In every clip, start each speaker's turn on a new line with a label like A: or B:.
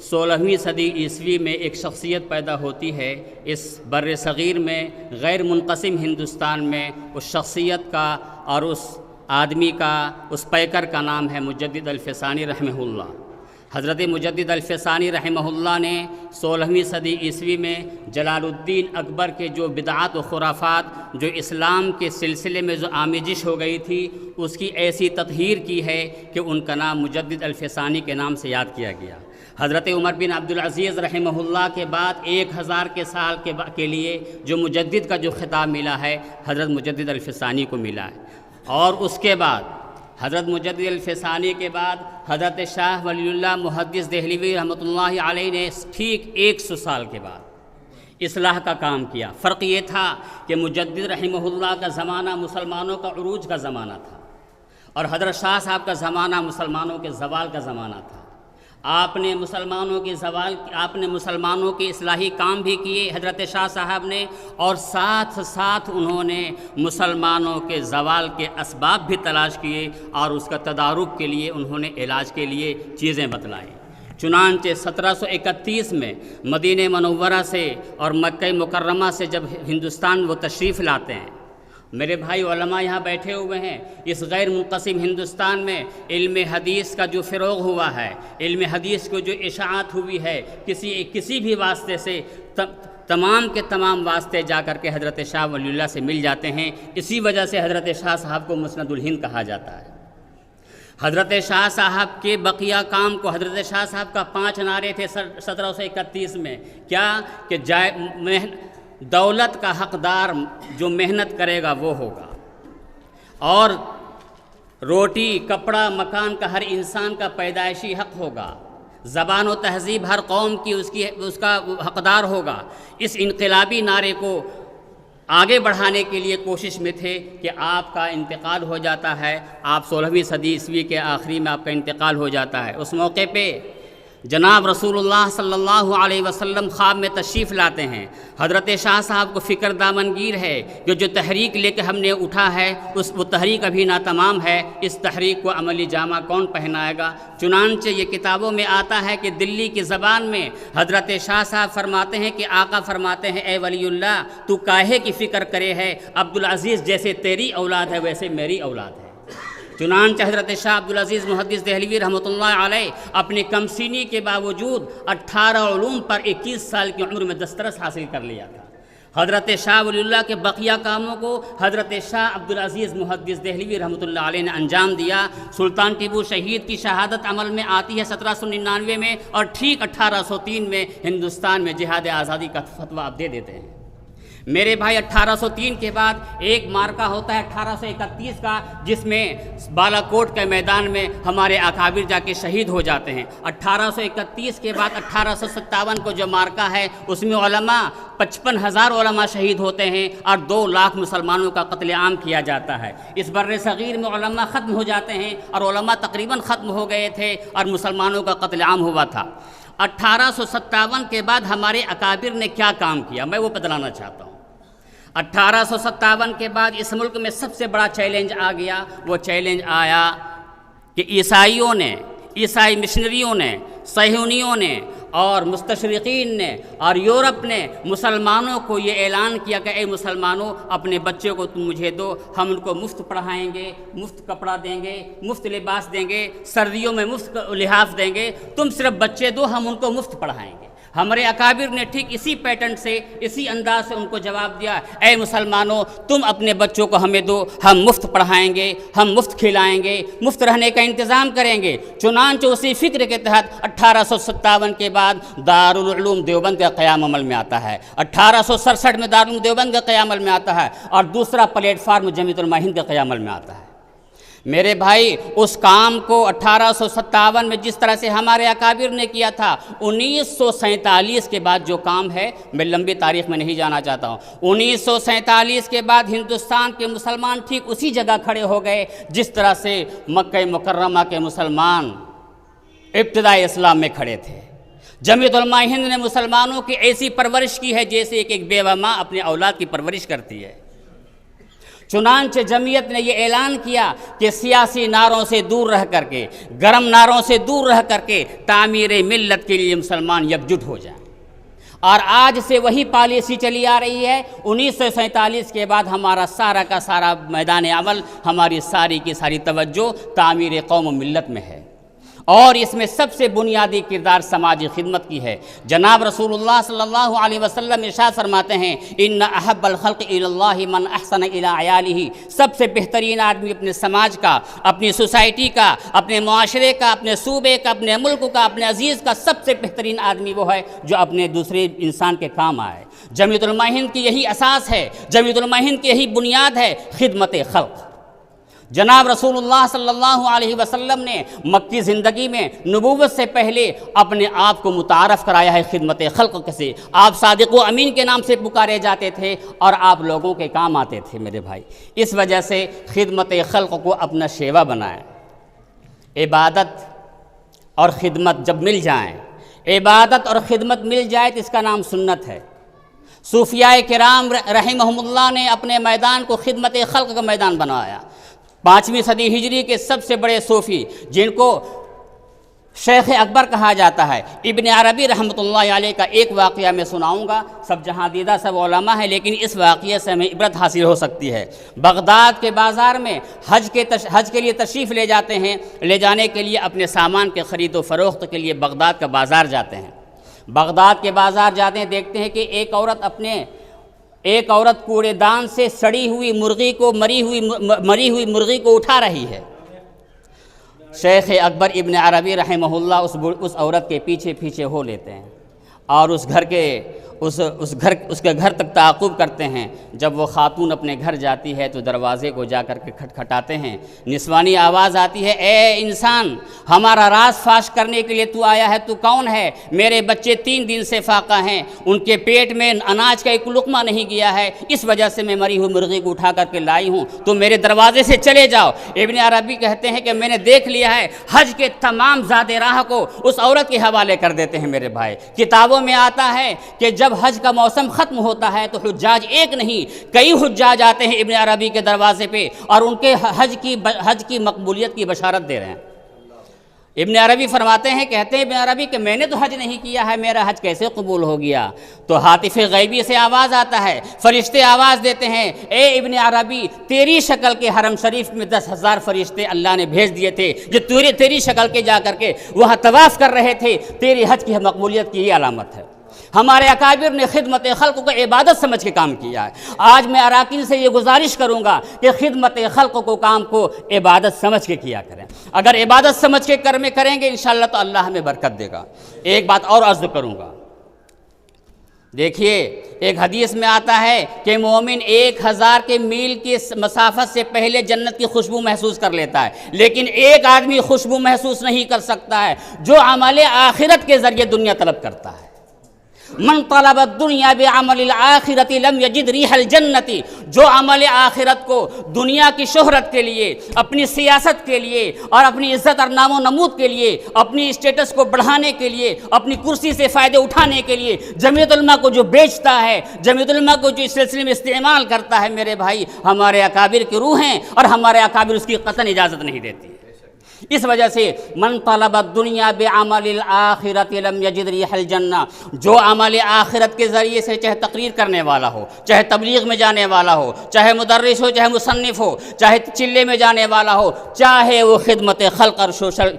A: 16ویں صدی عیسوی میں ایک شخصیت پیدا ہوتی ہے اس بر صغیر میں، غیر منقسم ہندوستان میں۔ اس شخصیت کا اور اس آدمی کا، اس پیکر کا نام ہے مجدد الفسانی رحمہ اللہ۔ حضرت مجدد الفسانی رحمہ اللہ نے 16ویں صدی عیسوی میں جلال الدین اکبر کے جو بدعات و خرافات جو اسلام کے سلسلے میں جو آمیزش ہو گئی تھی، اس کی ایسی تطہیر کی ہے کہ ان کا نام مجدد الفسانی کے نام سے یاد کیا گیا۔ حضرت عمر بن عبدالعزیز رحمہ اللہ کے بعد 1000 کے سال کے لیے جو مجدد کا جو خطاب ملا ہے، حضرت مجدد الفسانی کو ملا ہے۔ اور اس کے بعد حضرت مجدد الفسانی کے بعد حضرت شاہ ولی اللہ محدث دہلوی رحمۃ اللہ علیہ نے ٹھیک 100 سال کے بعد اصلاح کا کام کیا۔ فرق یہ تھا کہ مجدد رحمہ اللہ کا زمانہ مسلمانوں کا عروج کا زمانہ تھا، اور حضرت شاہ صاحب کا زمانہ مسلمانوں کے زوال کا زمانہ تھا۔ آپ نے مسلمانوں کے اصلاحی کام بھی کیے حضرت شاہ صاحب نے، اور ساتھ ساتھ انہوں نے مسلمانوں کے زوال کے اسباب بھی تلاش کیے، اور اس کا تدارک کے لیے انہوں نے علاج کے لیے چیزیں بتلائیں۔ چنانچہ 1731 میں مدینہ منورہ سے اور مکہ مکرمہ سے جب ہندوستان وہ تشریف لاتے ہیں، میرے بھائی علماء یہاں بیٹھے ہوئے ہیں، اس غیر منقسم ہندوستان میں علم حدیث کا جو فروغ ہوا ہے، علم حدیث کو جو اشاعت ہوئی ہے، کسی بھی واسطے سے تمام کے تمام واسطے جا کر کے حضرت شاہ ولی اللہ سے مل جاتے ہیں۔ اسی وجہ سے حضرت شاہ صاحب کو مسند الہند کہا جاتا ہے۔ حضرت شاہ صاحب کے بقیہ کام کو، حضرت شاہ صاحب کا 5 نعرے تھے 1731 میں، کیا کہ دولت کا حقدار جو محنت کرے گا وہ ہوگا، اور روٹی کپڑا مکان کا ہر انسان کا پیدائشی حق ہوگا، زبان و تہذیب ہر قوم کی اس کا حقدار ہوگا۔ اس انقلابی نعرے کو آگے بڑھانے کے لیے کوشش میں تھے کہ آپ کا انتقال ہو جاتا ہے، آپ 16ویں صدی عیسوی کے آخری میں آپ کا انتقال ہو جاتا ہے۔ اس موقع پہ جناب رسول اللہ صلی اللہ علیہ وسلم خواب میں تشریف لاتے ہیں۔ حضرت شاہ صاحب کو فکر دامنگیر ہے کہ جو تحریک لے کے ہم نے اٹھا ہے وہ تحریک ابھی ناتمام ہے، اس تحریک کو عملی جامہ کون پہنائے گا؟ چنانچہ یہ کتابوں میں آتا ہے کہ دلی کی زبان میں حضرت شاہ صاحب فرماتے ہیں کہ آقا فرماتے ہیں، اے ولی اللہ تو کاہے کی فکر کرے ہے، عبدالعزیز جیسے تیری اولاد ہے ویسے میری اولاد ہے۔ چنانچہ حضرت شاہ عبدالعزیز محدث دہلوی رحمۃ اللہ علیہ اپنی کم سینی کے باوجود 18 علوم پر 21 سال کی عمر میں دسترس حاصل کر لیا تھا۔ حضرت شاہ ولی اللہ کے بقیہ کاموں کو حضرت شاہ عبدالعزیز محدث دہلوی رحمۃ اللہ علیہ نے انجام دیا۔ سلطان ٹیپو شہید کی شہادت عمل میں آتی ہے 1799 میں، اور ٹھیک 1803 میں ہندوستان میں جہاد آزادی کا فتویٰ آپ دے دیتے ہیں۔ میرے بھائی 1803 کے بعد ایک مارکہ ہوتا ہے 1831 کا، جس میں بالا کوٹ کے میدان میں ہمارے اکابر جا کے شہید ہو جاتے ہیں۔ 1831 کے بعد 1857 کو جو مارکہ ہے اس میں علماء 55,000 علماء شہید ہوتے ہیں، اور 2 لاکھ مسلمانوں کا قتل عام کیا جاتا ہے۔ اس بر صغیر میں علماء ختم ہو جاتے ہیں، اور علماء تقریباً ختم ہو گئے تھے، اور مسلمانوں کا قتل عام ہوا تھا۔ 1857 کے بعد ہمارے اکابر نے کیا کام کیا، میں وہ بتلانا چاہتا ہوں۔ 1857 کے بعد اس ملک میں سب سے بڑا چیلنج آ گیا۔ وہ چیلنج آیا کہ عیسائی مشنریوں نے، صہیونیوں نے اور مستشرقین نے اور یورپ نے مسلمانوں کو یہ اعلان کیا کہ اے مسلمانوں، اپنے بچوں کو تم مجھے دو، ہم ان کو مفت پڑھائیں گے، مفت کپڑا دیں گے، مفت لباس دیں گے، سردیوں میں مفت لحاف دیں گے، تم صرف بچے دو، ہم ان کو مفت پڑھائیں گے۔ ہمارے اکابر نے ٹھیک اسی پیٹرن سے، اسی انداز سے ان کو جواب دیا، اے مسلمانوں تم اپنے بچوں کو ہمیں دو، ہم مفت پڑھائیں گے، ہم مفت کھلائیں گے، مفت رہنے کا انتظام کریں گے۔ چنانچہ اسی فکر کے تحت 1857 کے بعد دارالعلوم دیوبند کا قیام عمل میں آتا ہے۔ 1867 میں دارالعلوم دیوبند کا قیام عمل میں آتا ہے، اور دوسرا پلیٹ فارم جمعیت علماء ہند کا قیام عمل میں آتا ہے۔ میرے بھائی اس کام کو 1857 میں جس طرح سے ہمارے اکابر نے کیا تھا، 1947 کے بعد جو کام ہے، میں لمبی تاریخ میں نہیں جانا چاہتا ہوں، 1947 کے بعد ہندوستان کے مسلمان ٹھیک اسی جگہ کھڑے ہو گئے جس طرح سے مکہ مکرمہ کے مسلمان ابتدائی اسلام میں کھڑے تھے۔ جمعیت علماء ہند نے مسلمانوں کی ایسی پرورش کی ہے جیسے ایک بیوہ ماں اپنے اولاد کی پرورش کرتی ہے۔ چنانچہ جمعیت نے یہ اعلان کیا کہ سیاسی نعروں سے دور رہ کر کے، گرم نعروں سے دور رہ کر کے تعمیر ملت کے لیے مسلمان یکجٹ ہو جائیں، اور آج سے وہی پالیسی چلی آ رہی ہے۔ 1947 کے بعد ہمارا سارا کا سارا میدان عمل، ہماری ساری کی ساری توجہ تعمیر قوم و ملت میں ہے، اور اس میں سب سے بنیادی کردار سماجی خدمت کی ہے۔ جناب رسول اللہ صلی اللہ علیہ وسلم ارشاد فرماتے ہیں، ان احب الخلق الی اللہ من احسن الی عیالہ، سب سے بہترین آدمی اپنے سماج کا، اپنی سوسائٹی کا، اپنے معاشرے کا، اپنے صوبے کا، اپنے ملک کا، اپنے عزیز کا سب سے بہترین آدمی وہ ہے جو اپنے دوسرے انسان کے کام آئے۔ جمعیت علماء ہند کی یہی اساس ہے، جمعیت علماء ہند کی یہی بنیاد ہے، خدمت خلق۔ جناب رسول اللہ صلی اللہ علیہ وسلم نے مکی زندگی میں نبوت سے پہلے اپنے آپ کو متعارف کرایا ہے خدمت خلق سے۔ آپ صادق و امین کے نام سے پکارے جاتے تھے اور آپ لوگوں کے کام آتے تھے میرے بھائی۔ اس وجہ سے خدمت خلق کو اپنا شیوا بنائیں۔ عبادت اور خدمت جب مل جائیں، عبادت اور خدمت مل جائے تو اس کا نام سنت ہے۔ صوفیاء کرام رحمہم اللہ نے اپنے میدان کو خدمت خلق کا میدان بنایا۔ 5ویں صدی ہجری کے سب سے بڑے صوفی جن کو شیخ اکبر کہا جاتا ہے، ابن عربی رحمۃ اللہ علیہ کا ایک واقعہ میں سناؤں گا۔ سب جہاں دیدہ سب علماء ہیں، لیکن اس واقعے سے ہمیں عبرت حاصل ہو سکتی ہے۔ بغداد کے بازار میں حج کے لیے تشریف لے جاتے ہیں، لے جانے کے لیے اپنے سامان کے خرید و فروخت کے لیے بغداد کا بازار جاتے ہیں۔ بغداد کے بازار جاتے ہیں، دیکھتے ہیں کہ ایک عورت کوڑے دان سے سڑی ہوئی مرغی کو مری ہوئی مرغی کو اٹھا رہی ہے۔ شیخ اکبر ابن عربی رحمہ اللہ اس عورت کے پیچھے ہو لیتے ہیں اور اس کے گھر تک تعاقب کرتے ہیں۔ جب وہ خاتون اپنے گھر جاتی ہے تو دروازے کو جا کر کے کھٹکھٹاتے ہیں۔ نسوانی آواز آتی ہے، اے انسان، ہمارا راز فاش کرنے کے لیے تو آیا ہے، تو کون ہے؟ میرے بچے 3 دن سے فاقہ ہیں، ان کے پیٹ میں اناج کا ایک لقمہ نہیں گیا ہے، اس وجہ سے میں مری ہوئی مرغی کو اٹھا کر کے لائی ہوں، تو میرے دروازے سے چلے جاؤ۔ ابن عربی کہتے ہیں کہ میں نے دیکھ لیا ہے، حج کے تمام زاد راہ کو اس عورت کے حوالے کر دیتے ہیں میرے بھائی۔ کتابوں میں آتا ہے کہ جب حج کا موسم ختم ہوتا ہے تو حجاج ایک نہیں کئی حجاج آتے ہیں ابن عربی کے دروازے پہ اور ان کے حج کی مقبولیت کی بشارت دے رہے ہیں۔ ابن عربی فرماتے ہیں، کہتے ہیں ابن عربی کہ میں نے تو حج نہیں کیا ہے، میرا حج کیسے قبول ہو گیا؟ تو ہاتف غیبی سے آواز آتا ہے، فرشتے آواز دیتے ہیں، اے ابن عربی، تیری شکل کے حرم شریف میں 10,000 فرشتے اللہ نے بھیج دیے تھے جو تیری شکل کے جا کر کے وہاں طواف کر رہے تھے، تیری حج کی مقبولیت کی یہ علامت ہے۔ ہمارے اکابر نے خدمت خلق کو عبادت سمجھ کے کام کیا ہے۔ آج میں اراکین سے یہ گزارش کروں گا کہ خدمت خلق کو کام کو عبادت سمجھ کے کیا کریں۔ اگر عبادت سمجھ کے کریں گے انشاءاللہ تو اللہ ہمیں برکت دے گا۔ ایک بات اور عرض کروں گا، دیکھیے ایک حدیث میں آتا ہے کہ مومن 1000 کے میل کی مسافت سے پہلے جنت کی خوشبو محسوس کر لیتا ہے، لیکن ایک آدمی خوشبو محسوس نہیں کر سکتا ہے جو عمل آخرت کے ذریعے دنیا طلب کرتا ہے۔ من طلب الدنیا بعمل الآخرت لم یجد ریح الجنت، جو عمل آخرت کو دنیا کی شہرت کے لیے، اپنی سیاست کے لیے اور اپنی عزت اور نام و نمود کے لیے، اپنی اسٹیٹس کو بڑھانے کے لیے، اپنی کرسی سے فائدے اٹھانے کے لیے جمعیت علماء کو جو بیچتا ہے، جمعیت علماء کو جو اس سلسلے میں استعمال کرتا ہے، میرے بھائی ہمارے اکابر کی روح ہیں اور ہمارے اکابر اس کی قطعاً اجازت نہیں دیتی۔ اس وجہ سے من طلب الدنیا بعمل الآخرت لم یجد ریح الجنہ، جو عمل آخرت کے ذریعے سے چاہے تقریر کرنے والا ہو، چاہے تبلیغ میں جانے والا ہو، چاہے مدرس ہو، چاہے مصنف ہو، چاہے چلے میں جانے والا ہو، چاہے وہ خدمت خلق اور سوشل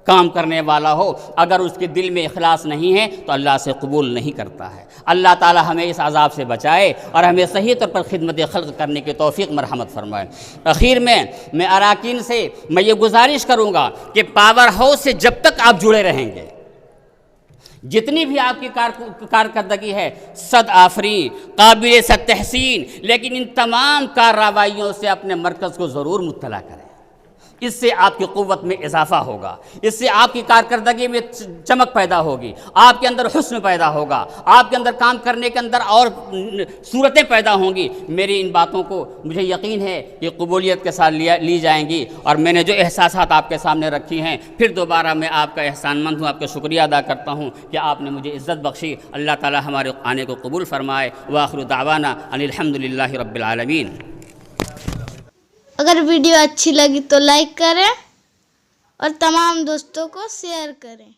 A: کام کرنے والا ہو، اگر اس کے دل میں اخلاص نہیں ہے تو اللہ سے قبول نہیں کرتا ہے۔ اللہ تعالی ہمیں اس عذاب سے بچائے اور ہمیں صحیح طور پر خدمت خلق کرنے کی توفیق مرحمت فرمائے۔ اخیر میں اراکین سے میں یہ گزارش کروں گا کہ پاور ہاؤس سے جب تک آپ جڑے رہیں گے، جتنی بھی آپ کی کارکردگی ہے صد آفرین، قابل صد تحسین، لیکن ان تمام کارروائیوں سے اپنے مرکز کو ضرور مطلع کریں۔ اس سے آپ کی قوت میں اضافہ ہوگا، اس سے آپ کی کارکردگی میں چمک پیدا ہوگی، آپ کے اندر حسن پیدا ہوگا، آپ کے اندر کام کرنے کے اندر اور صورتیں پیدا ہوں گی۔ میری ان باتوں کو مجھے یقین ہے کہ قبولیت کے ساتھ لی جائیں گی، اور میں نے جو احساسات آپ کے سامنے رکھی ہیں پھر دوبارہ میں آپ کا احسان مند ہوں، آپ کا شکریہ ادا کرتا ہوں کہ آپ نے مجھے عزت بخشی۔ اللہ تعالی ہمارے آنے کو قبول فرمائے۔ وآخر دعوانا ان الحمد للہ رب العالمین۔
B: اگر ویڈیو اچھی لگی تو لائک کریں اور تمام دوستوں کو شیئر کریں.